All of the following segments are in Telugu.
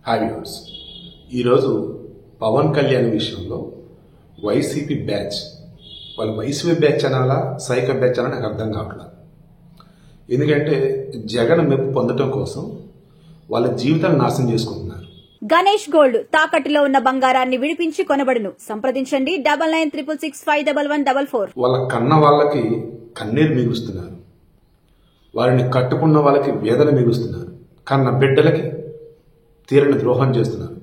హాయ్ వ్యూవర్స్, ఈరోజు పవన్ కళ్యాణ్ విషయంలో వైసీపీ బ్యాచ్, వాళ్ళు వైసీపీ బ్యాచ్ అనాలా సైక బ్యాచ్ అనాలా నాకు అర్థం కావట్లేదు. ఎందుకంటే జగన్ మెప్పు పొందడం కోసం వాళ్ళ జీవితాలను నాశనం చేసుకుంటున్నారు. గణేష్ గోల్డ్ తాకట్టులో ఉన్న బంగారాన్ని విడిపించి కొనబడును. సంప్రదించండి 9966511144. వాళ్ళ కన్న వాళ్ళకి కన్నీరు మిగులుస్తున్నారు, వారిని కట్టుకున్న వాళ్ళకి వేదన మిగులుస్తున్నారు, కన్న బిడ్డలకి తీరని ద్రోహం చేస్తున్నారు.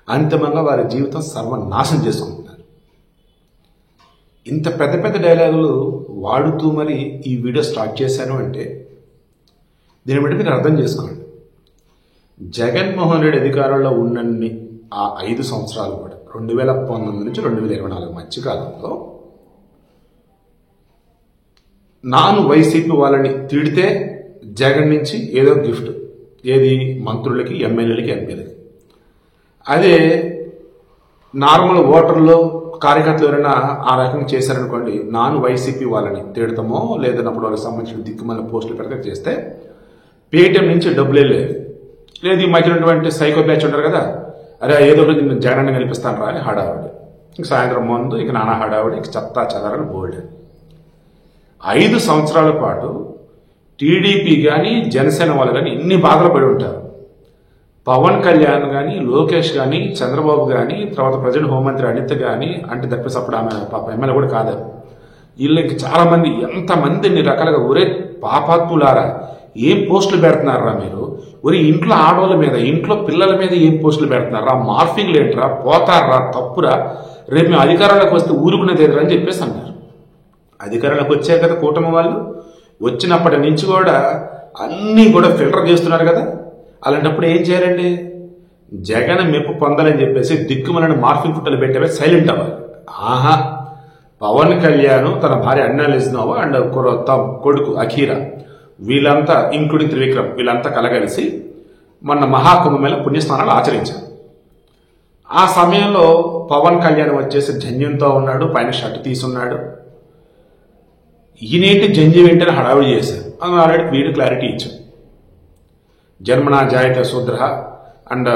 అంతిమంగా వారి జీవితం సర్వనాశనం చేసుకుంటున్నారు. ఇంత పెద్ద పెద్ద డైలాగులు వాడుతూ మరి ఈ వీడియో స్టార్ట్ చేశాను అంటే దీన్ని బట్టి మీరు అర్థం చేసుకోండి. జగన్మోహన్ రెడ్డి అధికారంలో ఉన్నన్ని ఆ 5 సంవత్సరాలు కూడా 2019 నుంచి 2024 మధ్యకాలంలో నాను వైసీపీ వాళ్ళని తిడితే జగన్ నుంచి ఏదో గిఫ్ట్, ఏది మంత్రులకి, ఎమ్మెల్యేలకి, ఎంపీలకి. అదే నార్మల్ ఓటర్లు, కార్యకర్తలు ఎవరైనా ఆ రకంగా చేశారనుకోండి, నాను వైసీపీ వాళ్ళని తిడతామో లేదన్నప్పుడు వాళ్ళకి సంబంధించిన దిక్కుమల్ల పోస్టులు పెడితే చేస్తే పేటీఎం నుంచి డబ్బులే లేదు. లేదు ఈ మధ్య ఉన్నటువంటి సైకో బ్యాచ్ ఉంటారు కదా, అరే ఏదో రోజు నేను జగన్ కల్పిస్తాను రా అని హడావుడి, ఇంక సాయంత్రం ముందు ఇక నానా హడావుడి, ఇంక చెత్తా చెదారని బోల్డ్. 5 సంవత్సరాల పాటు టీడీపీ కానీ జనసేన వాళ్ళు కానీ ఇన్ని బాధలు పడి ఉంటారు. పవన్ కళ్యాణ్ కానీ, లోకేష్ కానీ, చంద్రబాబు కానీ, తర్వాత ప్రజెంట్ హోంమంత్రి అనిత కానీ, అంటే తప్పిస్తే అప్పుడు ఆమె పాప ఎమ్మెల్యే కూడా కాదు, వీళ్ళకి చాలా మంది, ఎంతమంది ఇన్ని రకాలుగా ఒరే పాపాత్ములారా ఏం పోస్టులు పెడుతున్నారా మీరు, ఒరే ఇంట్లో ఆడవాళ్ళ మీద, ఇంట్లో పిల్లల మీద ఏం పోస్టులు పెడుతున్నారా, మార్ఫింగ్లు ఏంట్రా, పోతారా, తప్పురా, రేపు మేము అధికారంలోకి వస్తే ఊరుకునేది ఎదురా అని చెప్పేసి అన్నారు. అధికారంలోకి వచ్చారు కదా కూటమి వాళ్ళు, వచ్చినప్పటి నుంచి కూడా అన్నీ కూడా ఫిల్టర్ చేస్తున్నారు కదా. అలాంటప్పుడు ఏం చేయాలండి, జగన్ మెప్పు పొందాలని చెప్పేసి దిక్కుమలని మార్ఫింగ్ ఫుట్టలు పెట్టే సైలెంట్ అవ్వాలి. ఆహా, పవన్ కళ్యాణ్ తన భార్య అన్నాలిసినోవా అండ్ కొడుకు అఖీరా, వీళ్ళంతా ఇంక్లూడింగ్ త్రివిక్రమ్, వీళ్ళంతా కలగలిసి మొన్న మహాకుంభమేళ పుణ్యస్నానాలు ఆచరించారు. ఆ సమయంలో పవన్ కళ్యాణ్ వచ్చేసి జన్యంతో ఉన్నాడు, పైన షర్ట్ తీసున్నాడు. ఈనేంటి జంజి వెంటనే హడావిడి చేశారు. అది ఆల్రెడీ వీడియో క్లారిటీ ఇచ్చాం. జన్మనా జాయతే శూద్ర అండ్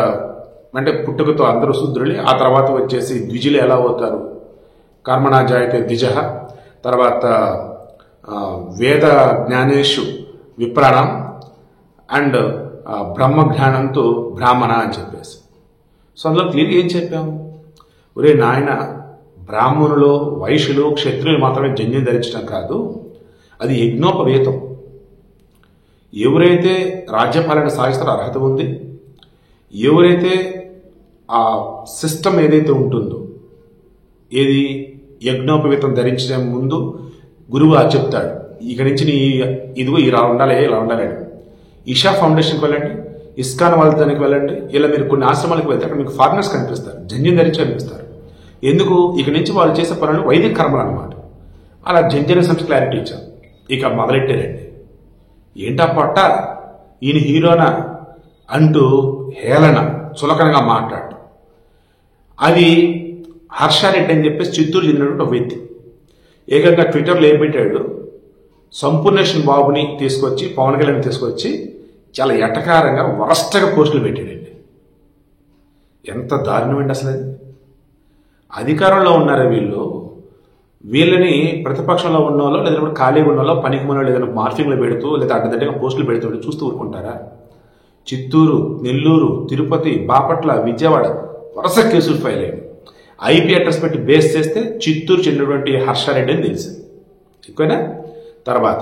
అంటే పుట్టుకతో అందరూ శూద్రులే, ఆ తర్వాత వచ్చేసి ద్విజులు ఎలా అవుతారు, కర్మణా జాయతే ద్విజ, తర్వాత వేద జ్ఞానేషు విప్రాణం అండ్ బ్రహ్మ జ్ఞానంతో బ్రాహ్మణ అని చెప్పేసి. సో అందులో క్లియర్గా ఏం చెప్పాము, ఒరే నాయన, బ్రాహ్మణులు, వైశ్యులు, క్షత్రియులు మాత్రమే జన్యం ధరించడం కాదు, అది యజ్ఞోపవేతం. ఎవరైతే రాజ్యపాలన సాగిస్తారో అర్హత ఉంది, ఎవరైతే ఆ సిస్టమ్ ఏదైతే ఉంటుందో, ఏది యజ్ఞోపవేతం ధరించడం ముందు గురువు చెప్తాడు, ఇక నుంచి నీ ఇదిగో ఇలా ఉండాలి, ఇలా ఉండాలి అని. ఇషా ఫౌండేషన్కి వెళ్ళండి, ఇస్కాన్ వాళ్ళ దానికి వెళ్ళండి, ఇలా మీరు కొన్ని ఆశ్రమాలకు వెళ్తే అక్కడ మీకు ఫారినర్స్ కనిపిస్తారు, జన్యం ధరించి కనిపిస్తారు. ఎందుకు, ఇక నుంచి వాళ్ళు చేసే పనులు వైదిక కర్మలు అనమాట. అలా జంజన సంస్థ క్లారిటీ ఇచ్చాం. ఇక మొదలెట్టారండి, ఏంటా పొట్ట ఈయన హీరోనా అంటూ హేళన, చులకనగా మాట్లాడటం. అది హర్షారెడ్డి అని చెప్పేసి చిత్తూరు చెందినటువంటి ఒక వ్యక్తి ఏకంగా ట్విట్టర్లో ఏం పెట్టాడు, సంపూర్ణేషన్ బాబుని తీసుకొచ్చి, పవన్ కళ్యాణ్ తీసుకొచ్చి చాలా ఎటకారంగా వరస్ట్గా పోస్టులు పెట్టాడండి. ఎంత దారుణమండి అసలు అది. అధికారంలో ఉన్నారే వీళ్ళు, వీళ్ళని ప్రతిపక్షంలో ఉన్న వాళ్ళు లేదంటే ఖాళీగా ఉన్న వాళ్ళు, పనికి ఉన్న ఏదైనా మార్ఫింగ్లు పెడుతూ లేదా అడ్డదండగా పోస్టులు పెడుతూ చూస్తూ ఊరుకుంటారా? చిత్తూరు, నెల్లూరు, తిరుపతి, బాపట్ల, విజయవాడ వరుస కేసులు ఫైల్ అయ్యాయి. ఐపీ అడ్రస్ పెట్టి బేస్ చేస్తే చిత్తూరు చెందినటువంటి హర్షారెడ్డి అని తెలిసింది. ఎక్కువైనా తర్వాత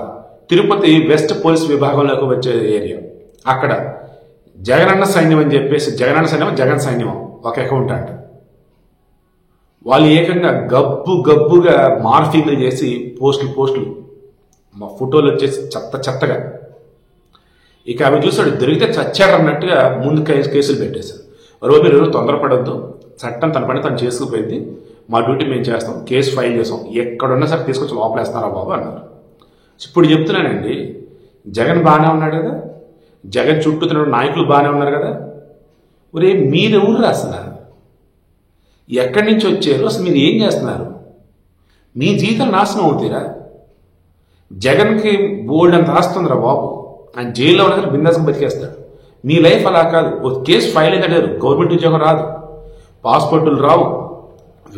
తిరుపతి వెస్ట్ పోలీస్ విభాగంలోకి వచ్చే ఏరియా, అక్కడ జగనన్న సైన్యం అని చెప్పేసి, జగనన్న సైన్యం, జగన్ సైన్యం ఒక అకౌంట్ అంట. వాళ్ళు ఏకంగా గబ్బుగా మార్ఫింగ్లు చేసి పోస్టులు మా ఫోటోలు వచ్చేసి చెత్తగా. ఇక అవి చూసాడు, దొరికితే చచ్చాడు అన్నట్టుగా ముందు కేసులు పెట్టేశారు. రోజు మీరు తొందరపడద్దు, చట్టం తన పని తను చేసుకుపోయింది, మా డ్యూటీ మేము చేస్తాం, కేసు ఫైల్ చేస్తాం, ఎక్కడున్నా సరే తీసుకొచ్చి లోపలేస్తున్నారా బాబు అన్నారు. ఇప్పుడు చెప్తున్నానండి, జగన్ బాగానే ఉన్నాడు కదా, జగన్ చుట్టూ తిన్న నాయకులు బాగానే ఉన్నారు కదా, ఒరే మీరెవరు అసలు, ఎక్కడి నుంచి వచ్చారు, అసలు మీరు ఏం చేస్తున్నారు, మీ జీవితాలు నాశనం అవుతారా? జగన్కి బోల్డ్ అంత ఆస్తుందిరా బాబు, ఆయన జైల్లో ఉన్న బిందాస్గా బతికేస్తాడు. మీ లైఫ్ అలా కాదు. ఓ కేసు ఫైల్ అయిందంటే గవర్నమెంట్ ఉద్యోగం రాదు, పాస్పోర్టులు రావు,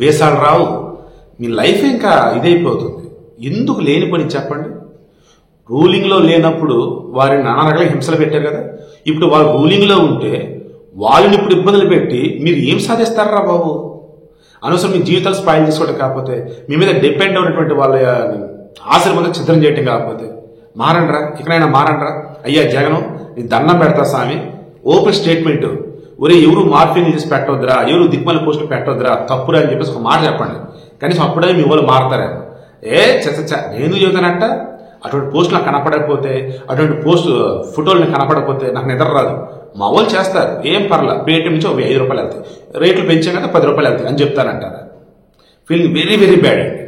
వీసాలు రావు, మీ లైఫ్ ఇంకా ఇదైపోతుంది. ఎందుకు లేని పని చెప్పండి. రూలింగ్లో లేనప్పుడు వారిని నానా రకాల హింసలు పెట్టారు కదా, ఇప్పుడు వాళ్ళు రూలింగ్లో ఉంటే వాళ్ళని ఇప్పుడు ఇబ్బందులు పెట్టి మీరు ఏం సాధిస్తారా బాబు? అనవసరం మీ జీవితాలు స్పాయిల్ చేసుకోవడం కాకపోతే, మీ మీద డిపెండ్ అయినటువంటి వాళ్ళ ఆశీర్వాదం చిత్రం చేయటం కాకపోతే మారండ్రా, ఇకనైనా మారండ్రా. అయ్యా జగను, నీ దండం పెడతా స్వామి, ఓపెన్ స్టేట్మెంట్, ఒరే ఎవరు మార్ఫింగ్ చేసి పెట్టొద్దురా, ఎవరు దిక్కుమల పోస్టులు పెట్టొద్దురా, తప్పురా అని చెప్పేసి ఒక మాట చెప్పండి. కనీసం అప్పుడే మీ వాళ్ళు మారతారేమో. నేను చెబుతానంట, అటువంటి పోస్టులు నాకు కనపడకపోతే, అటువంటి పోస్ట్ ఫోటోలు నాకు కనపడకపోతే నాకు నిద్ర రాదు. మా వాళ్ళు చేస్తారు, ఏం పర్లా, పేటీఎం నుంచి ఒక 5 రూపాయలు వెళ్తాయి, రేట్లు పెంచాం కదా 10 రూపాయలు వెళ్తాయి అని చెప్తానంటారా. ఫీలింగ్ వెరీ వెరీ బ్యాడ్ అండి.